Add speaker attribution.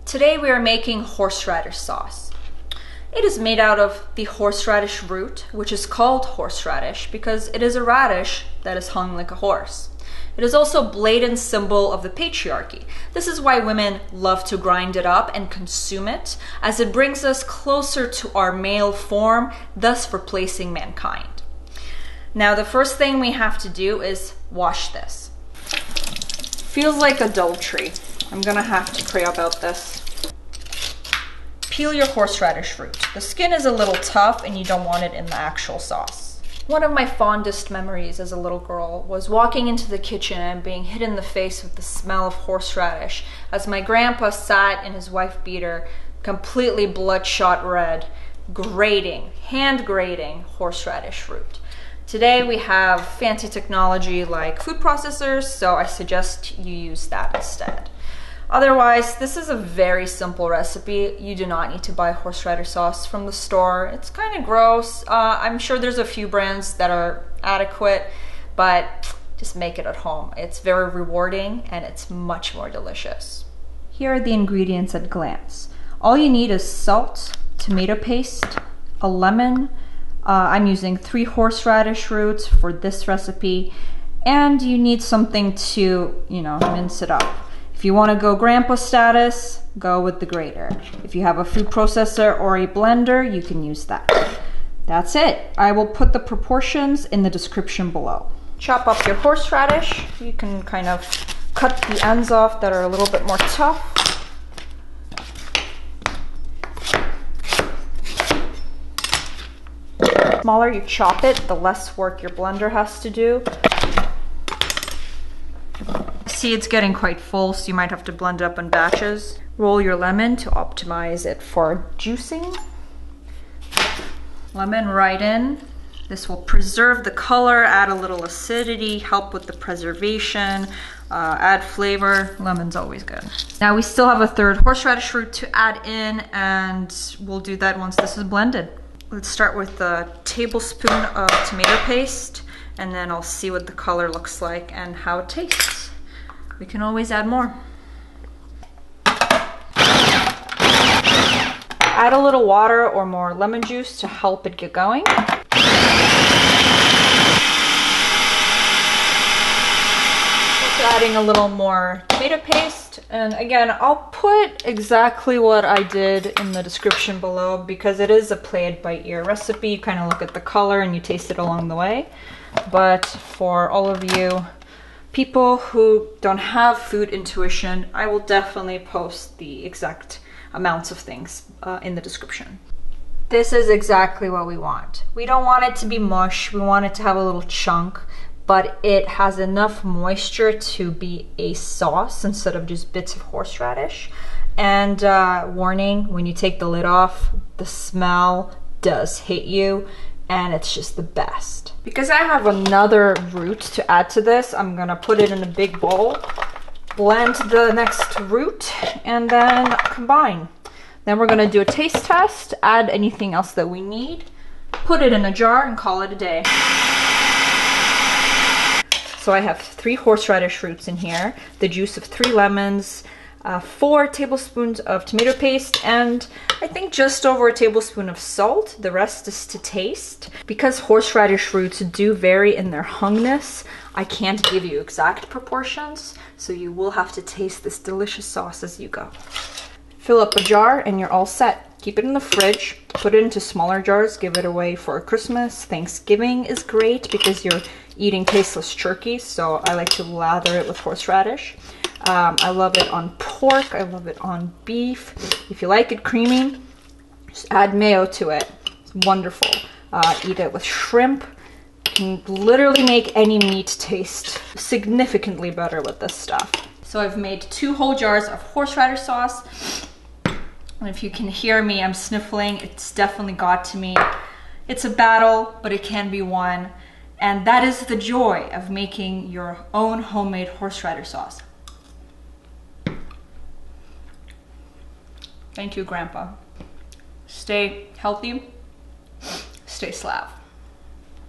Speaker 1: Today we are making horseradish sauce. It is made out of the horseradish root, which is called horseradish because it is a radish that is hung like a horse. It is also a blatant symbol of the patriarchy. This is why women love to grind it up and consume it, as it brings us closer to our male form, thus replacing mankind. Now, the first thing we have to do is wash this. Feels like adultery. I'm gonna have to pray about this. Peel your horseradish root. The skin is a little tough and you don't want it in the actual sauce. One of my fondest memories as a little girl was walking into the kitchen and being hit in the face with the smell of horseradish as my grandpa sat in his wife beater, completely bloodshot red, hand grating horseradish root. Today we have fancy technology like food processors, so I suggest you use that instead. Otherwise, this is a very simple recipe. You do not need to buy horseradish sauce from the store. It's kind of gross. I'm sure there's a few brands that are adequate, but just make it at home. It's very rewarding and it's much more delicious. Here are the ingredients at a glance. All you need is salt, tomato paste, a lemon. I'm using 3 horseradish roots for this recipe, and you need something to, mince it up. If you want to go grandpa status, go with the grater. If you have a food processor or a blender, you can use that. That's it. I will put the proportions in the description below. Chop up your horseradish. You can kind of cut the ends off that are a little bit more tough. The smaller you chop it, the less work your blender has to do. See, it's getting quite full, so you might have to blend it up in batches. Roll your lemon to optimize it for juicing. Lemon right in. This will preserve the color, add a little acidity, help with the preservation, add flavor. Lemon's always good. Now we still have a 3rd horseradish root to add in, and we'll do that once this is blended. Let's start with a tablespoon of tomato paste, and then I'll see what the color looks like and how it tastes. We can always add more. Add a little water or more lemon juice to help it get going. Adding a little more tomato paste, and again, I'll put exactly what I did in the description below because it is a play it by ear recipe. You kind of look at the color and you taste it along the way. But for all of you people who don't have food intuition, I will definitely post the exact amounts of things in the description. This is exactly what we want. We don't want it to be mush, we want it to have a little chunk, but it has enough moisture to be a sauce instead of just bits of horseradish. And warning, when you take the lid off, the smell does hit you, and it's just the best. Because I have another root to add to this, I'm gonna put it in a big bowl, blend the next root, and then combine. Then we're gonna do a taste test, add anything else that we need, put it in a jar, and call it a day. So I have 3 horseradish roots in here, the juice of 3 lemons, 4 tablespoons of tomato paste, and I think just over a tablespoon of salt. The rest is to taste. Because horseradish roots do vary in their hungness, I can't give you exact proportions, so you will have to taste this delicious sauce as you go. Fill up a jar and you're all set. Keep it in the fridge, put it into smaller jars, give it away for Christmas. Thanksgiving is great because you're eating tasteless turkey, so I like to lather it with horseradish. I love it on pork, I love it on beef. If you like it creamy, just add mayo to it. It's wonderful. Eat it with shrimp. You can literally make any meat taste significantly better with this stuff. So I've made 2 whole jars of horseradish sauce. And if you can hear me, I'm sniffling. It's definitely got to me. It's a battle, but it can be won. And that is the joy of making your own homemade horseradish sauce. Thank you, Grandpa. Stay healthy, stay Slav.